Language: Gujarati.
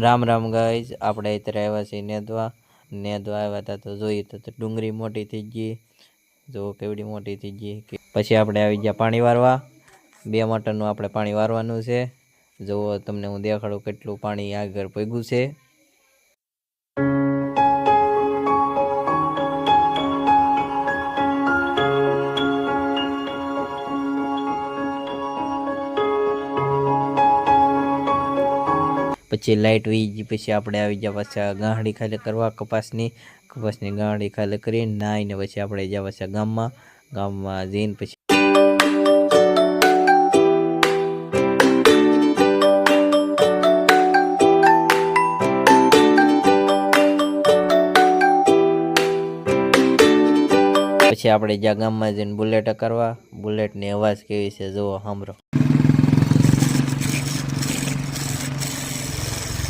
રામ રામ ગાઈઝ, આપણે અત્યારે આવ્યા છીએ નેદવા આવ્યા હતા તો જોઈએ તો ડુંગળી મોટી થઈ ગઈ, જો કેવડી મોટી થઈ ગઈ. પછી આપણે આવી ગયા પાણી વારવા. 2 મોટરનું આપણે પાણી વારવાનું છે. જુઓ તમને હું દેખાડું કેટલું પાણી આગળ પગ્યું છે. પછી લાઇટ વહી ગઈ. પછી આપણે આવી ગયા પાછા ગાંહડી ખાલી કરવા કપાસની ગાંહડી ખાલી કરીને નાહીને પછી આપણે ગયા પાછા ગામમાં જઈને પછી આપણે જ્યાં ગામમાં જઈને બુલેટ કરવા. બુલેટની અવાજ કેવી છે જુઓ, સાંભળો.